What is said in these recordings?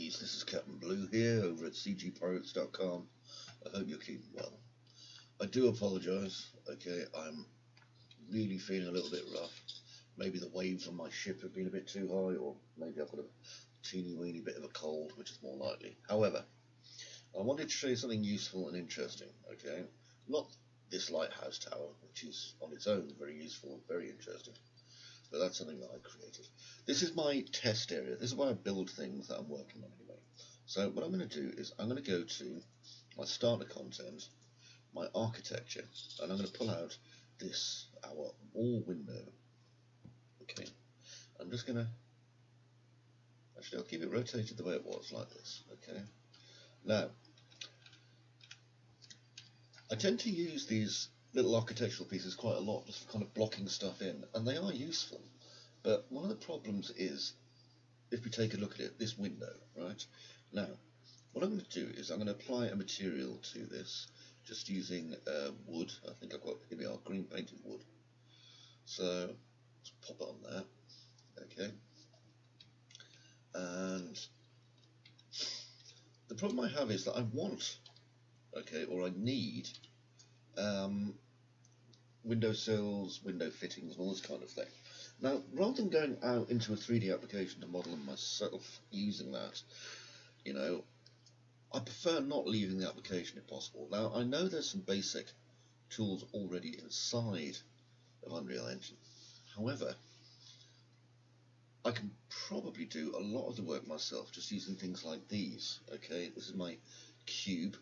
Hearties, this is Captain Blue here over at CGPirates.com. I hope you're keeping well. I do apologise, okay, I'm really feeling a little bit rough. Maybe the waves on my ship have been a bit too high, or maybe I've got a teeny weeny bit of a cold, which is more likely. However, I wanted to show you something useful and interesting, okay? Not this lighthouse tower, which is on its own very useful and very interesting, but that's something that I created. This is my test area. This is where I build things that I'm working on anyway. So what I'm going to do is I'm going to go to my starter content, my architecture, and I'm going to pull out this, our wall window. Okay, I'm just going to, actually I'll keep it rotated the way it was, like this. Okay, now I tend to use these little architectural pieces quite a lot, just for kind of blocking stuff in, and they are useful. But one of the problems is, if we take a look at it, this window, right? Now, what I'm going to do is I'm going to apply a material to this, just using wood. I think I've got, here we are, green painted wood. So, let's pop it on there, okay? And the problem I have is that I want, okay, or I need windowsills, window fittings, and all this kind of thing. Now, rather than going out into a 3D application to model them myself using that, you know, I prefer not leaving the application if possible. Now, I know there's some basic tools already inside of Unreal Engine. However, I can probably do a lot of the work myself just using things like these. Okay, this is my cube,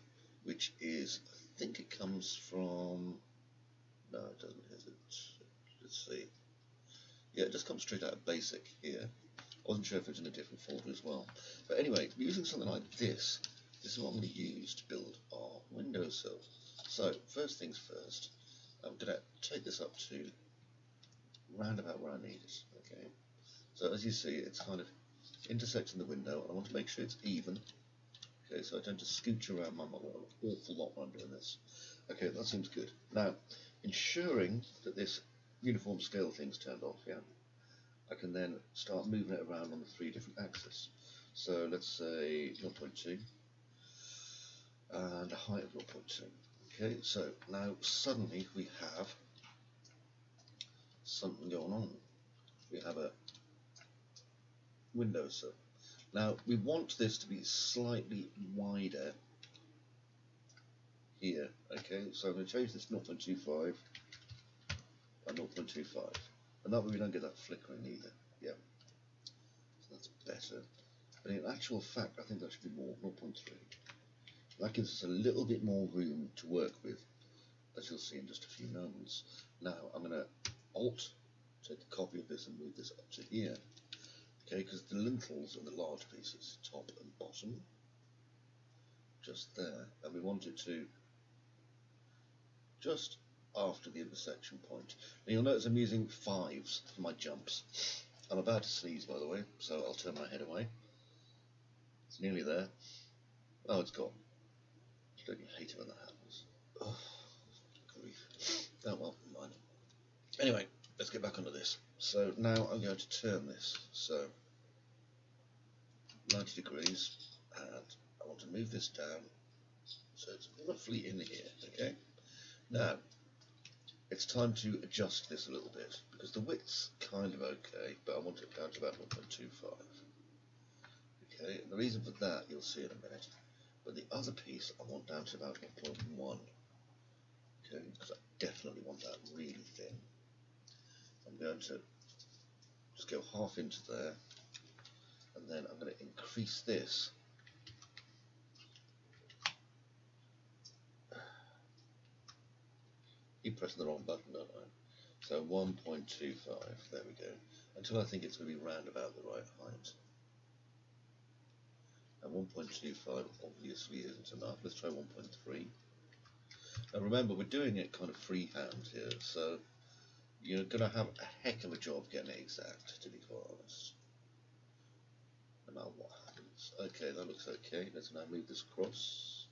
which is, I think it comes from, no, it doesn't, is it? Let's see. Yeah, it just comes straight out of basic here. I wasn't sure if it's in a different folder as well. But anyway, using something like this is what I'm going to use to build our windowsill. So, first things first, I'm going to take this up to round about where I need it. Okay. So as you see, it's kind of intersecting the window, and I want to make sure it's even. Okay, so I don't just scooch around my model an awful lot when I'm doing this. Okay, that seems good. Now, ensuring that this uniform scale thing's turned off, yeah, I can then start moving it around on the 3 different axes. So let's say 0.2 and a height of 0.2. Okay, so now suddenly we have something going on. We have a windowsill. Now we want this to be slightly wider here. Okay, so I'm going to change this 0.25 by 0.25, and that way we don't get that flickering either. Yeah, so that's better. But in actual fact, I think that should be more, 0.3. That gives us a little bit more room to work with, as you'll see in just a few moments. Now I'm going to Alt, take a copy of this and move this up to here. Okay, because the lintels are the large pieces, top and bottom, just there, and we want it to just after the intersection point. Now you'll notice I'm using 5s for my jumps. I'm about to sneeze, by the way, so I'll turn my head away. It's nearly there. Oh, it's gone. Don't you hate it when that happens? Oh, grief. Oh well, mind. Anyway, let's get back onto this. So now I'm going to turn this, so 90 degrees, and I want to move this down so it's roughly in here. Okay, now it's time to adjust this a little bit, because the width's kind of okay, but I want it down to about 1.25. Okay, and the reason for that you'll see in a minute, but the other piece I want down to about 1.1. Okay, because I definitely want that really thin. I'm going to just go half into there, and then I'm going to increase this keep pressing the wrong button, don't I? So 1.25, there we go, until I think it's going to be round about the right height. And 1.25 obviously isn't enough. Let's try 1.3. Now remember, we're doing it kind of freehand here, so you're going to have a heck of a job getting it exact, to be quite honest. No matter what happens. Okay, that looks okay. Let's now move this across.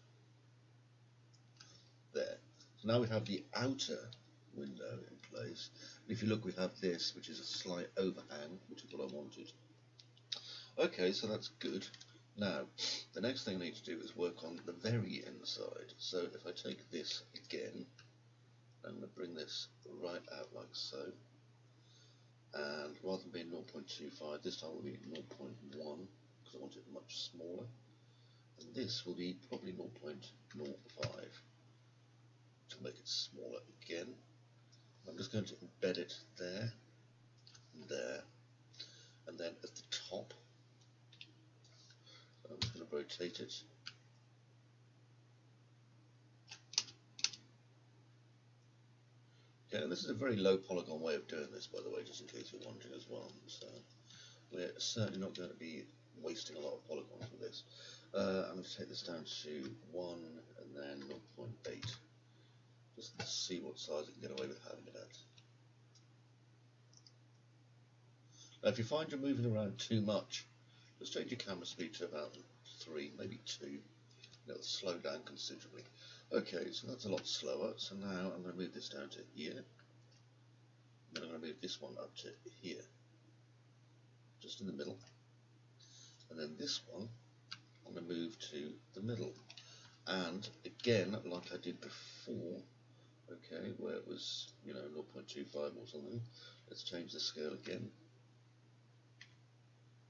There. So now we have the outer window in place. And if you look, we have this, which is a slight overhang, which is what I wanted. Okay, so that's good. Now, the next thing I need to do is work on the very inside. So if I take this again, I'm going to bring this right out like so, and rather than being 0.25, this time will be 0.1 because I want it much smaller, and this will be probably 0.05 to make it smaller again. I'm just going to embed it there, and there, and then at the top, I'm just going to rotate it. Yeah, this is a very low polygon way of doing this, by the way, just in case you're wondering as well. So we're certainly not going to be wasting a lot of polygons with this. I'm going to take this down to 1 and then 0.8, just to see what size I can get away with having it at. Now, if you find you're moving around too much, just change your camera speed to about 3, maybe 2. It'll slow down considerably. Okay, so that's a lot slower. So now I'm going to move this down to here. Then I'm going to move this one up to here, just in the middle. And then this one I'm going to move to the middle. And again, like I did before, okay, where it was, 0.25 or something, let's change the scale again.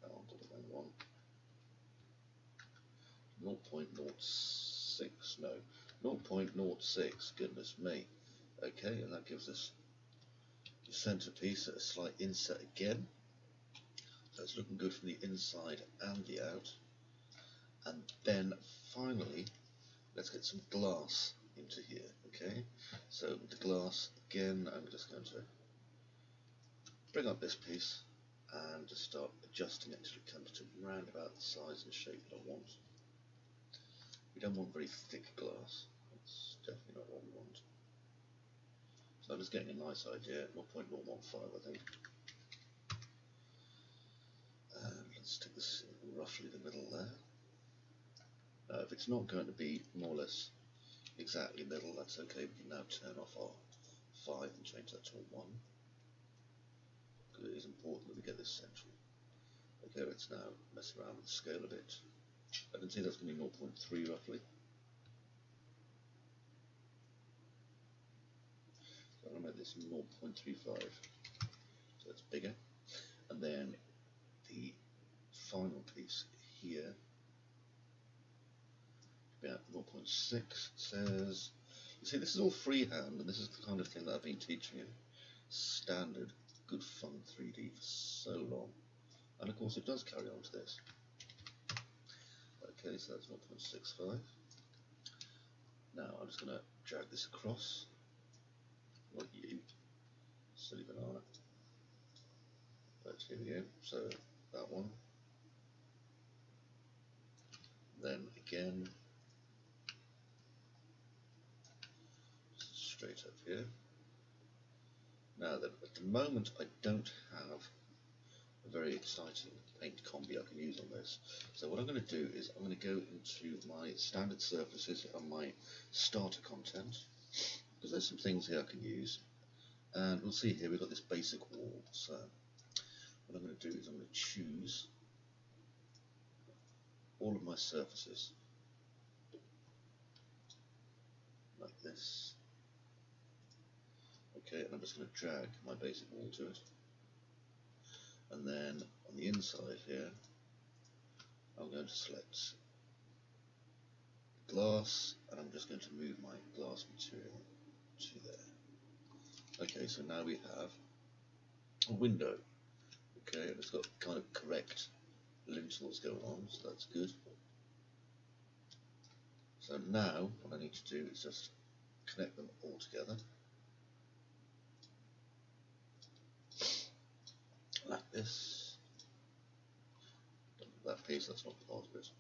Oh, I've got the wrong one. 0.06, no, 0.06, goodness me. Okay, and that gives us the centerpiece at a slight inset again. So it's looking good from the inside and the out. And then finally, let's get some glass into here, okay? So with the glass, again, I'm just going to bring up this piece and just start adjusting it until it comes to round about the size and shape that I want. We don't want very thick glass. That's definitely not what we want. So I'm just getting a nice idea, 0.015 I think. And let's stick this in roughly the middle there. Now if it's not going to be more or less exactly middle, that's okay. We can now turn off our 5 and change that to a 1. Because it is important that we get this central. Okay, let's now mess around with the scale a bit. I can see that's going to be 0.3 roughly. So I'm going to make this 0.35, so it's bigger. And then the final piece here, about 0.6 says, you see this is all freehand, and this is the kind of thing that I've been teaching in standard good fun 3D for so long. And of course it does carry on to this. Okay, so that's 0.65. Now I'm just going to drag this across, like you, silly banana. But here we go, so that one. Then again, straight up here. Now then, at the moment I don't have a very exciting paint combi I can use on this. So what I'm going to do is I'm going to go into my standard surfaces and my starter content, because there's some things here I can use. And we'll see here we've got this basic wall. So what I'm going to do is I'm going to choose all of my surfaces like this. Okay, and I'm just going to drag my basic wall to it. And then on the inside here, I'm going to select glass, and I'm just going to move my glass material to there. Okay, so now we have a window. Okay, and it's got kind of correct lintels going on, so that's good. So now what I need to do is just connect them all together. Like this. That piece, that's not part of it.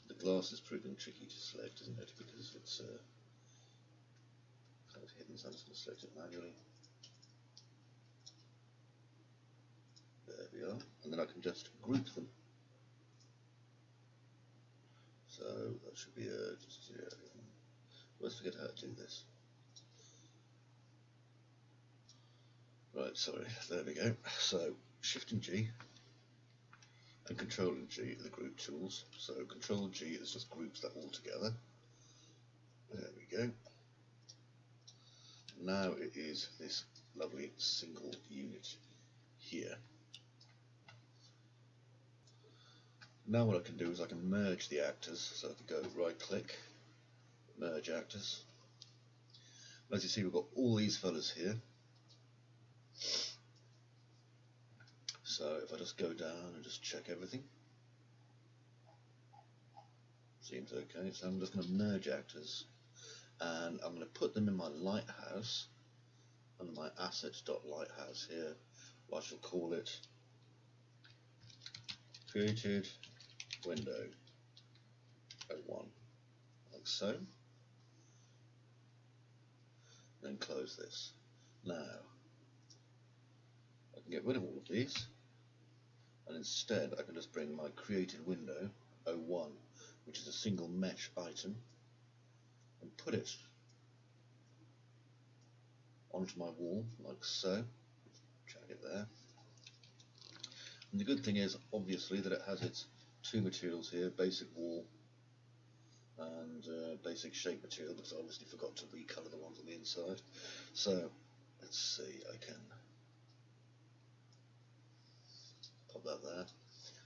The glass is proving tricky to select, isn't it? Because it's kind of hidden, so I'm just going to select it manually. There we are. And then I can just group them. So that should be just here. Let's forget how to do this. Right, Right, sorry, there we go. So, Shift and G and Control and G are the group tools. So, Control G is just groups that all together. There we go. Now it is this lovely single unit here. Now what I can do is I can merge the actors. So I can go right click, merge actors. As you see, we've got all these fellas here. So if I just go down and just check everything, seems okay. So I'm just going to merge actors, and I'm going to put them in my lighthouse under my assets.lighthouse here. I shall call it created window 01, like so. Then close this. Now I can get rid of all of these, and instead I can just bring my created window 01, which is a single mesh item, and put it onto my wall like so. Drag it there. And the good thing is obviously that it has its two materials here, basic wall and basic shape material, because I obviously forgot to recolour the ones on the inside. So let's see, I can pop that there.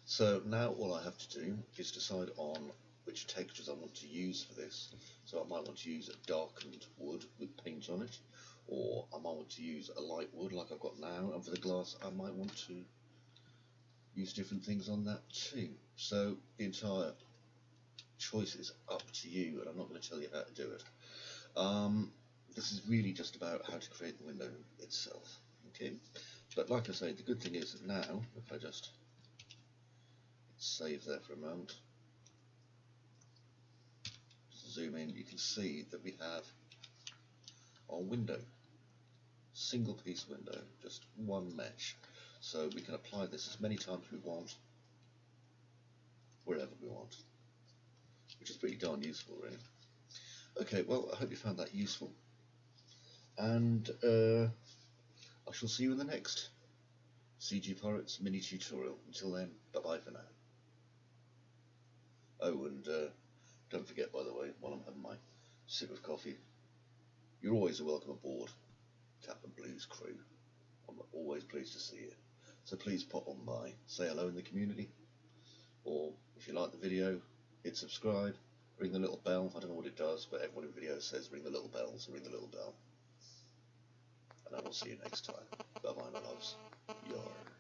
So now all I have to do is decide on which textures I want to use for this. So I might want to use a darkened wood with paint on it, or I might want to use a light wood like I've got now, and for the glass I might want to use different things on that too. So the entire choice is up to you, and I'm not going to tell you how to do it. This is really just about how to create the window itself. Okay, but like I say, the good thing is that now, if I just save there for a moment, just zoom in, you can see that we have our window, single piece window, just one mesh. So we can apply this as many times as we want, wherever we want, which is pretty darn useful, really. Okay, well, I hope you found that useful, and I shall see you in the next CGPirates mini tutorial. Until then, bye bye for now. Oh, and don't forget, by the way, while I'm having my sip of coffee, you're always welcome aboard Tap and Blues crew. I'm always pleased to see you. So please pop on by, say hello in the community, or if you like the video, hit subscribe, ring the little bell. I don't know what it does, but everyone in video says ring the little bell, so ring the little bell. And I will see you next time. Bye bye, my loves. YARR.